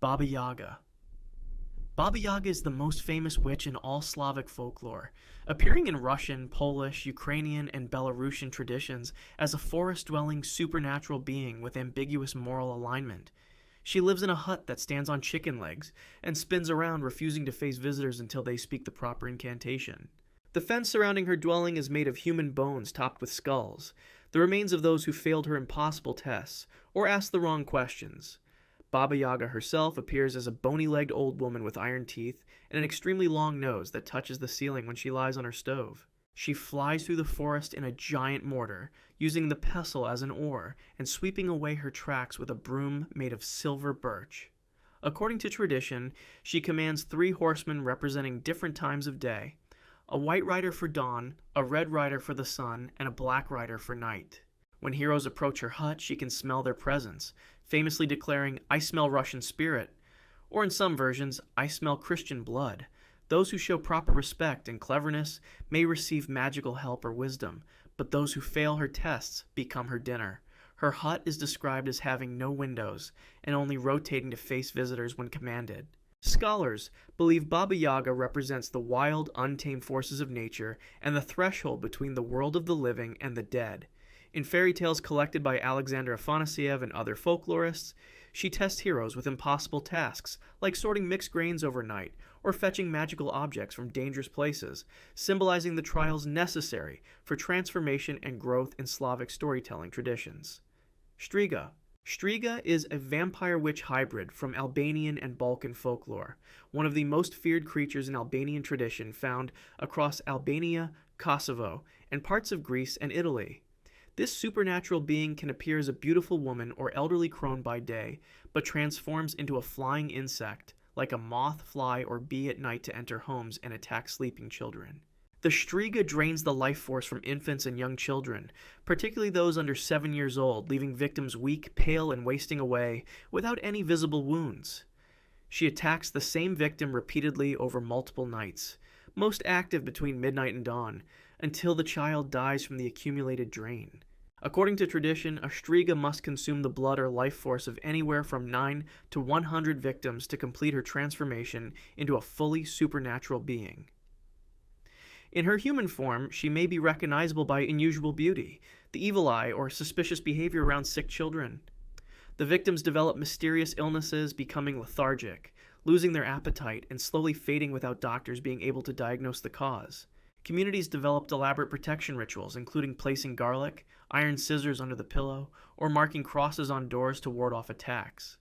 Baba Yaga. Baba Yaga is the most famous witch in all Slavic folklore, appearing in Russian, Polish, Ukrainian, and Belarusian traditions as a forest-dwelling supernatural being with ambiguous moral alignment. She lives in a hut that stands on chicken legs and spins around, refusing to face visitors until they speak the proper incantation. The fence surrounding her dwelling is made of human bones topped with skulls, the remains of those who failed her impossible tests or asked the wrong questions. Baba Yaga herself appears as a bony-legged old woman with iron teeth and an extremely long nose that touches the ceiling when she lies on her stove. She flies through the forest in a giant mortar, using the pestle as an oar and sweeping away her tracks with a broom made of silver birch. According to tradition, she commands 3 horsemen representing different times of day: a white rider for dawn, a red rider for the sun, and a black rider for night. When heroes approach her hut, she can smell their presence, famously declaring, "I smell Russian spirit," or in some versions, "I smell Christian blood." Those who show proper respect and cleverness may receive magical help or wisdom, but those who fail her tests become her dinner. Her hut is described as having no windows and only rotating to face visitors when commanded. Scholars believe Baba Yaga represents the wild, untamed forces of nature and the threshold between the world of the living and the dead. In fairy tales collected by Alexander Afanasiev and other folklorists, she tests heroes with impossible tasks, like sorting mixed grains overnight or fetching magical objects from dangerous places, symbolizing the trials necessary for transformation and growth in Slavic storytelling traditions. Striga. Striga is a vampire witch hybrid from Albanian and Balkan folklore, one of the most feared creatures in Albanian tradition found across Albania, Kosovo, and parts of Greece and Italy. This supernatural being can appear as a beautiful woman or elderly crone by day, but transforms into a flying insect, like a moth, fly, or bee at night to enter homes and attack sleeping children. The Striga drains the life force from infants and young children, particularly those under 7 years old, leaving victims weak, pale, and wasting away without any visible wounds. She attacks the same victim repeatedly over multiple nights, most active between midnight and dawn, until the child dies from the accumulated drain. According to tradition, a Striga must consume the blood or life force of anywhere from 9 to 100 victims to complete her transformation into a fully supernatural being. In her human form, she may be recognizable by unusual beauty, the evil eye, or suspicious behavior around sick children. The victims develop mysterious illnesses, becoming lethargic, losing their appetite, and slowly fading without doctors being able to diagnose the cause. Communities developed elaborate protection rituals, including placing garlic, iron scissors under the pillow, or marking crosses on doors to ward off attacks.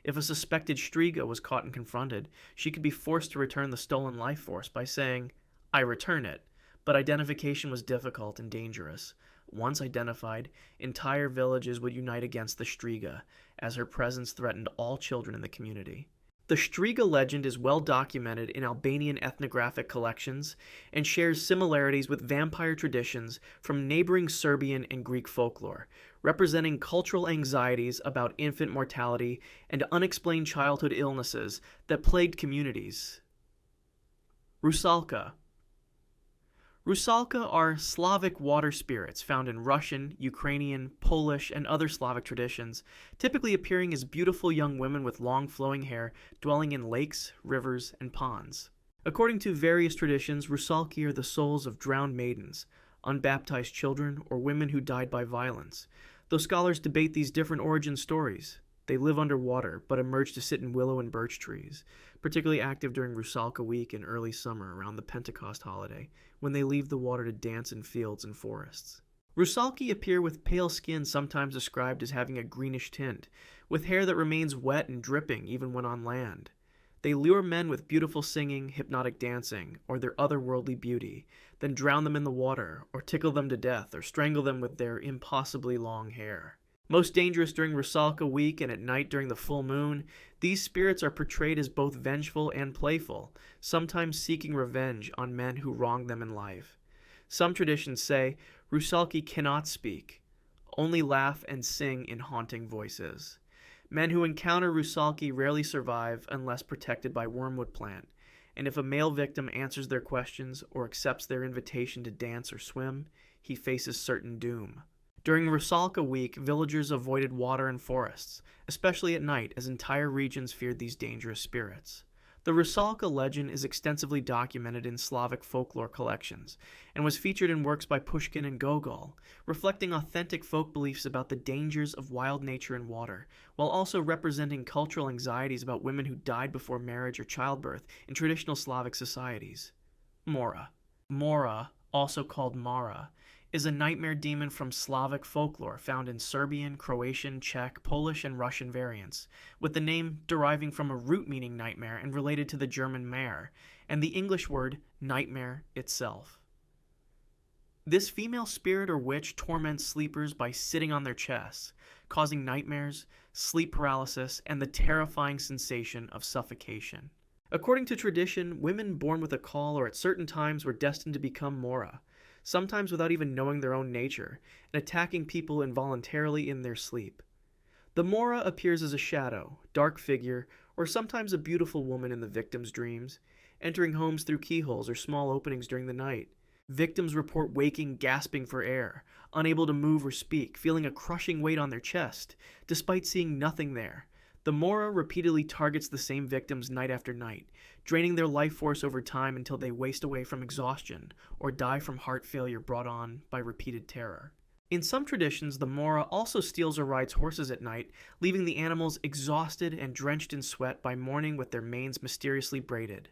If a suspected Striga was caught and confronted, she could be forced to return the stolen life force by saying, "I return it," but identification was difficult and dangerous. Once identified, entire villages would unite against the Striga, as her presence threatened all children in the community. The Striga legend is well documented in Albanian ethnographic collections and shares similarities with vampire traditions from neighboring Serbian and Greek folklore, representing cultural anxieties about infant mortality and unexplained childhood illnesses that plagued communities. Rusalka. Rusalka are Slavic water spirits found in Russian, Ukrainian, Polish, and other Slavic traditions, typically appearing as beautiful young women with long flowing hair dwelling in lakes, rivers, and ponds. According to various traditions, Rusalki are the souls of drowned maidens, unbaptized children, or women who died by violence, though scholars debate these different origin stories. They live underwater, but emerge to sit in willow and birch trees, particularly active during Rusalka week in early summer around the Pentecost holiday, when they leave the water to dance in fields and forests. Rusalki appear with pale skin, sometimes described as having a greenish tint, with hair that remains wet and dripping even when on land. They lure men with beautiful singing, hypnotic dancing, or their otherworldly beauty, then drown them in the water, or tickle them to death, or strangle them with their impossibly long hair. Most dangerous during Rusalka week and at night during the full moon, these spirits are portrayed as both vengeful and playful, sometimes seeking revenge on men who wronged them in life. Some traditions say Rusalki cannot speak, only laugh and sing in haunting voices. Men who encounter Rusalki rarely survive unless protected by wormwood plant, and if a male victim answers their questions or accepts their invitation to dance or swim, he faces certain doom. During Rusalka week, villagers avoided water and forests, especially at night, as entire regions feared these dangerous spirits. The Rusalka legend is extensively documented in Slavic folklore collections, and was featured in works by Pushkin and Gogol, reflecting authentic folk beliefs about the dangers of wild nature and water, while also representing cultural anxieties about women who died before marriage or childbirth in traditional Slavic societies. Mora. Mora, also called Mara, is a nightmare demon from Slavic folklore found in Serbian, Croatian, Czech, Polish, and Russian variants, with the name deriving from a root meaning nightmare and related to the German mare, and the English word nightmare itself. This female spirit or witch torments sleepers by sitting on their chests, causing nightmares, sleep paralysis, and the terrifying sensation of suffocation. According to tradition, women born with a caul or at certain times were destined to become Mora, sometimes without even knowing their own nature, and attacking people involuntarily in their sleep. The Mora appears as a shadow, dark figure, or sometimes a beautiful woman in the victim's dreams, entering homes through keyholes or small openings during the night. Victims report waking gasping for air, unable to move or speak, feeling a crushing weight on their chest, despite seeing nothing there. The Mora repeatedly targets the same victims night after night, draining their life force over time until they waste away from exhaustion or die from heart failure brought on by repeated terror. In some traditions, the Mora also steals or rides horses at night, leaving the animals exhausted and drenched in sweat by morning with their manes mysteriously braided.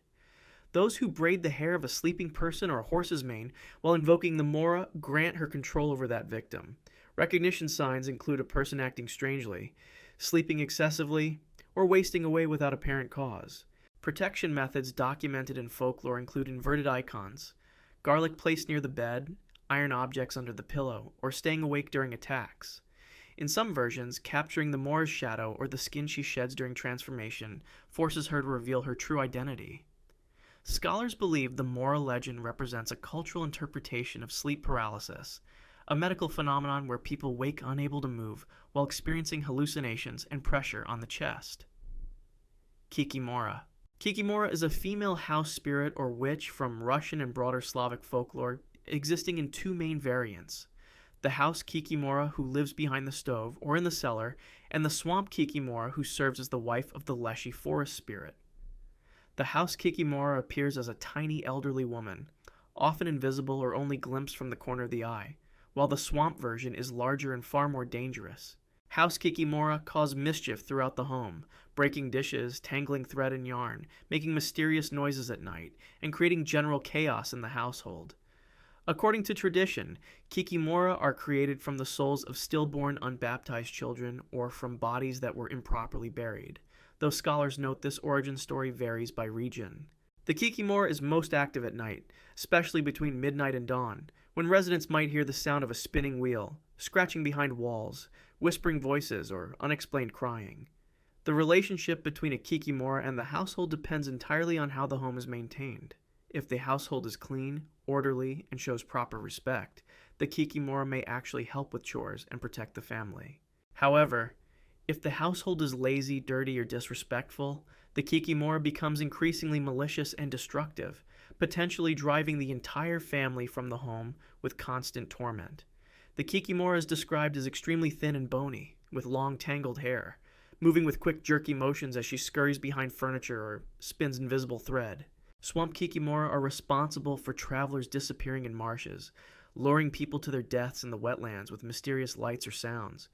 Those who braid the hair of a sleeping person or a horse's mane while invoking the Mora grant her control over that victim. Recognition signs include a person acting strangely, sleeping excessively, or wasting away without apparent cause. Protection methods documented in folklore include inverted icons, garlic placed near the bed, iron objects under the pillow, or staying awake during attacks. In some versions, capturing the Mora's shadow or the skin she sheds during transformation forces her to reveal her true identity. Scholars believe the Mora legend represents a cultural interpretation of sleep paralysis, a medical phenomenon where people wake unable to move while experiencing hallucinations and pressure on the chest. Kikimora. Kikimora is a female house spirit or witch from Russian and broader Slavic folklore, existing in two main variants: the house Kikimora, who lives behind the stove or in the cellar, and the swamp Kikimora, who serves as the wife of the Leshy forest spirit. The house Kikimora appears as a tiny elderly woman, often invisible or only glimpsed from the corner of the eye, while the swamp version is larger and far more dangerous. House Kikimora cause mischief throughout the home, breaking dishes, tangling thread and yarn, making mysterious noises at night, and creating general chaos in the household. According to tradition, Kikimora are created from the souls of stillborn unbaptized children or from bodies that were improperly buried, though scholars note this origin story varies by region. The Kikimora is most active at night, especially between midnight and dawn, when residents might hear the sound of a spinning wheel, scratching behind walls, whispering voices, or unexplained crying. The relationship between a Kikimora and the household depends entirely on how the home is maintained. If the household is clean, orderly, and shows proper respect, the Kikimora may actually help with chores and protect the family. However, if the household is lazy, dirty, or disrespectful, the Kikimora becomes increasingly malicious and destructive, potentially driving the entire family from the home with constant torment. The Kikimora is described as extremely thin and bony, with long tangled hair, moving with quick jerky motions as she scurries behind furniture or spins invisible thread. Swamp Kikimora are responsible for travelers disappearing in marshes, luring people to their deaths in the wetlands with mysterious lights or sounds.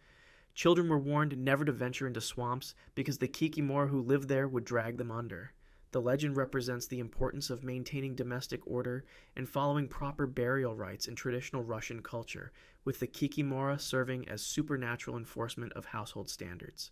Children were warned never to venture into swamps because the Kikimora who lived there would drag them under. The legend represents the importance of maintaining domestic order and following proper burial rites in traditional Russian culture, with the Kikimora serving as supernatural enforcement of household standards.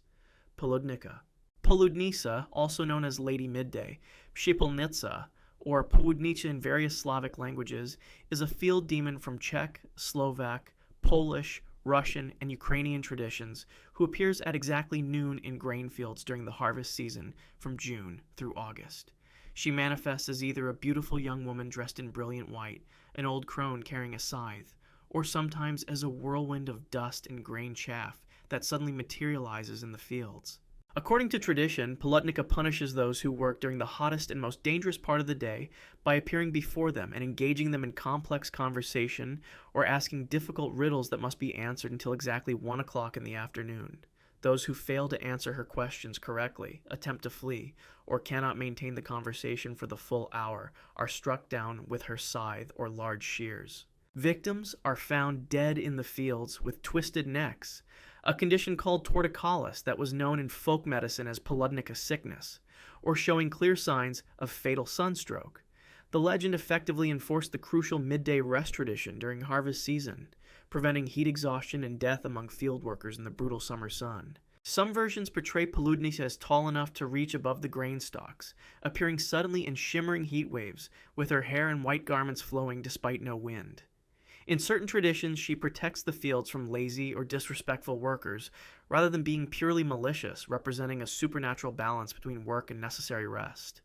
Poludnica. Poludnica, also known as Lady Midday, Pshipolnitsa, or Poludnica in various Slavic languages, is a field demon from Czech, Slovak, Polish, Russian, and Ukrainian traditions who appears at exactly noon in grain fields during the harvest season from June through August. She manifests as either a beautiful young woman dressed in brilliant white, an old crone carrying a scythe, or sometimes as a whirlwind of dust and grain chaff that suddenly materializes in the fields. According to tradition, Polutnica punishes those who work during the hottest and most dangerous part of the day by appearing before them and engaging them in complex conversation or asking difficult riddles that must be answered until exactly 1 o'clock in the afternoon. Those who fail to answer her questions correctly, attempt to flee, or cannot maintain the conversation for the full hour are struck down with her scythe or large shears. Victims are found dead in the fields with twisted necks, a condition called torticollis that was known in folk medicine as Polutnica sickness, or showing clear signs of fatal sunstroke. The legend effectively enforced the crucial midday rest tradition during harvest season, preventing heat exhaustion and death among field workers in the brutal summer sun. Some versions portray Polutnica as tall enough to reach above the grain stalks, appearing suddenly in shimmering heat waves, with her hair and white garments flowing despite no wind. In certain traditions, she protects the fields from lazy or disrespectful workers, rather than being purely malicious, representing a supernatural balance between work and necessary rest.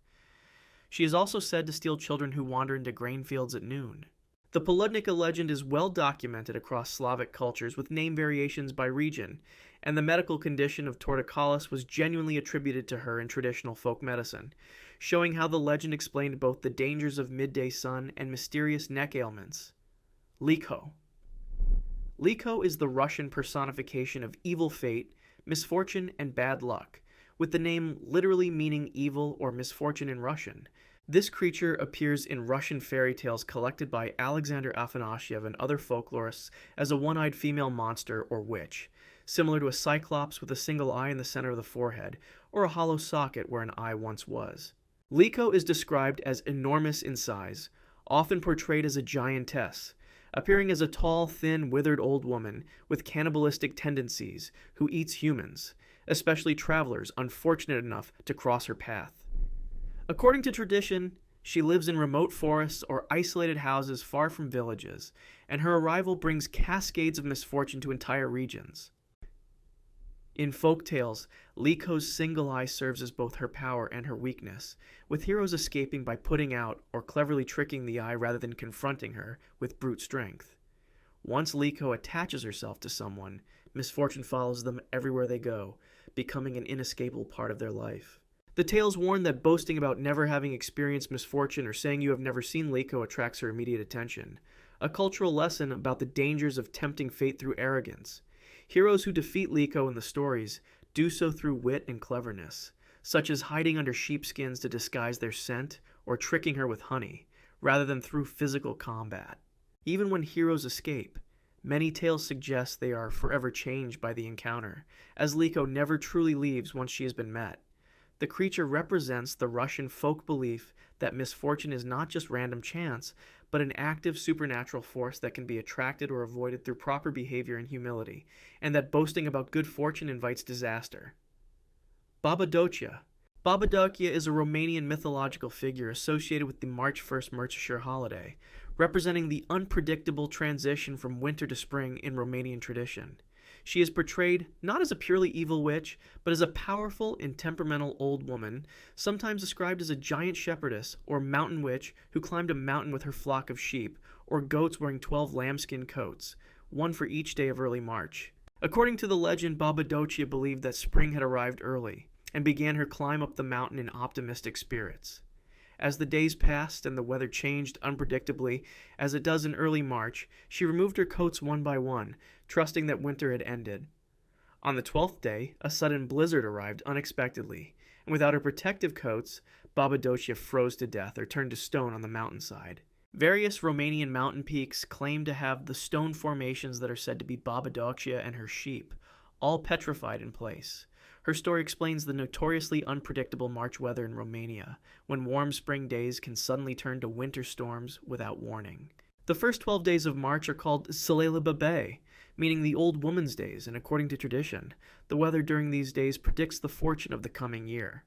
She is also said to steal children who wander into grain fields at noon. The Polutnica legend is well documented across Slavic cultures with name variations by region, and the medical condition of torticollis was genuinely attributed to her in traditional folk medicine, showing how the legend explained both the dangers of midday sun and mysterious neck ailments. Liko. Liko is the Russian personification of evil fate, misfortune, and bad luck, with the name literally meaning evil or misfortune in Russian. This creature appears in Russian fairy tales collected by Alexander Afanasyev and other folklorists as a one-eyed female monster or witch, similar to a cyclops with a single eye in the center of the forehead, or a hollow socket where an eye once was. Liko is described as enormous in size, often portrayed as a giantess, appearing as a tall, thin, withered old woman with cannibalistic tendencies who eats humans, especially travelers unfortunate enough to cross her path. According to tradition, she lives in remote forests or isolated houses far from villages, and her arrival brings cascades of misfortune to entire regions. In folk tales, Liko's single eye serves as both her power and her weakness, with heroes escaping by putting out or cleverly tricking the eye rather than confronting her with brute strength. Once Liko attaches herself to someone, misfortune follows them everywhere they go, becoming an inescapable part of their life. The tales warn that boasting about never having experienced misfortune or saying you have never seen Liko attracts her immediate attention, a cultural lesson about the dangers of tempting fate through arrogance. Heroes who defeat Liko in the stories do so through wit and cleverness, such as hiding under sheepskins to disguise their scent or tricking her with honey, rather than through physical combat. Even when heroes escape, many tales suggest they are forever changed by the encounter, as Liko never truly leaves once she has been met. The creature represents the Russian folk belief that misfortune is not just random chance, but an active supernatural force that can be attracted or avoided through proper behavior and humility, and that boasting about good fortune invites disaster. Babadocia. Babadocia is a Romanian mythological figure associated with the March 1st Mărcișor holiday, representing the unpredictable transition from winter to spring in Romanian tradition. She is portrayed not as a purely evil witch, but as a powerful and temperamental old woman, sometimes described as a giant shepherdess or mountain witch who climbed a mountain with her flock of sheep, or goats wearing 12 lambskin coats, one for each day of early March. According to the legend, Babadocia believed that spring had arrived early, and began her climb up the mountain in optimistic spirits. As the days passed and the weather changed unpredictably, as it does in early March, she removed her coats one by one, trusting that winter had ended. On the 12th day, a sudden blizzard arrived unexpectedly, and without her protective coats, Babadocia froze to death or turned to stone on the mountainside. Various Romanian mountain peaks claim to have the stone formations that are said to be Babadocia and her sheep, all petrified in place. Her story explains the notoriously unpredictable March weather in Romania, when warm spring days can suddenly turn to winter storms without warning. The first 12 days of March are called Zilele Babe, meaning the old woman's days, and according to tradition, the weather during these days predicts the fortune of the coming year.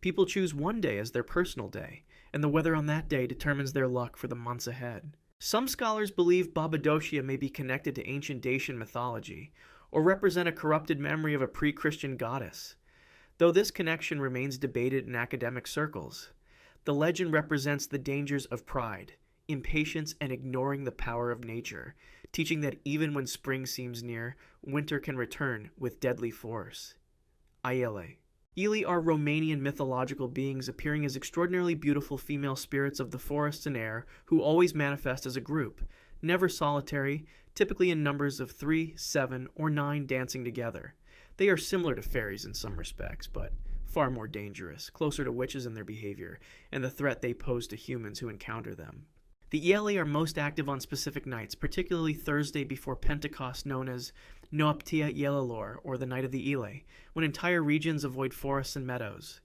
People choose one day as their personal day, and the weather on that day determines their luck for the months ahead. Some scholars believe Babadocia may be connected to ancient Dacian mythology, or represent a corrupted memory of a pre-Christian goddess. Though this connection remains debated in academic circles, the legend represents the dangers of pride, impatience, and ignoring the power of nature, teaching that even when spring seems near, winter can return with deadly force. Aiele. Ili are Romanian mythological beings appearing as extraordinarily beautiful female spirits of the forests and air who always manifest as a group, never solitary, typically in numbers of 3, 7, or 9 dancing together. They are similar to fairies in some respects, but far more dangerous, closer to witches in their behavior, and the threat they pose to humans who encounter them. The Ili are most active on specific nights, particularly Thursday before Pentecost, known as Noaptea Ielilor, or the Night of the Ili, when entire regions avoid forests and meadows.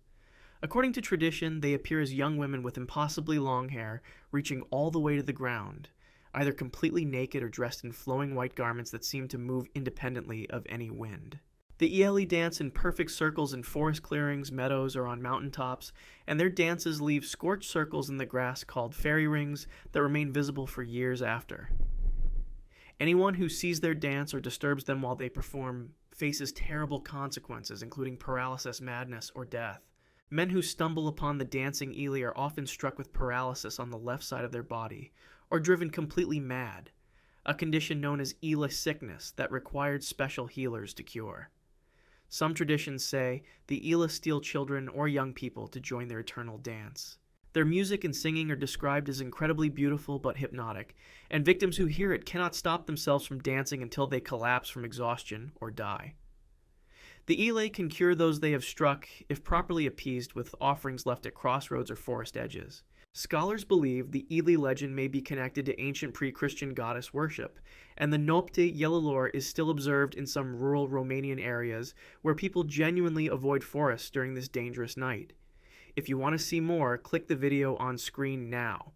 According to tradition, they appear as young women with impossibly long hair, reaching all the way to the ground, either completely naked or dressed in flowing white garments that seem to move independently of any wind. The Ili dance in perfect circles in forest clearings, meadows, or on mountaintops, and their dances leave scorched circles in the grass called fairy rings that remain visible for years after. Anyone who sees their dance or disturbs them while they perform faces terrible consequences, including paralysis, madness, or death. Men who stumble upon the dancing Ili are often struck with paralysis on the left side of their body, or driven completely mad, a condition known as Ili sickness that required special healers to cure. Some traditions say the Ili steal children or young people to join their eternal dance. Their music and singing are described as incredibly beautiful but hypnotic, and victims who hear it cannot stop themselves from dancing until they collapse from exhaustion or die. The Ili can cure those they have struck if properly appeased with offerings left at crossroads or forest edges. Scholars believe the Ili legend may be connected to ancient pre-Christian goddess worship, and the Noaptea Ielilor is still observed in some rural Romanian areas where people genuinely avoid forests during this dangerous night. If you want to see more, click the video on screen now.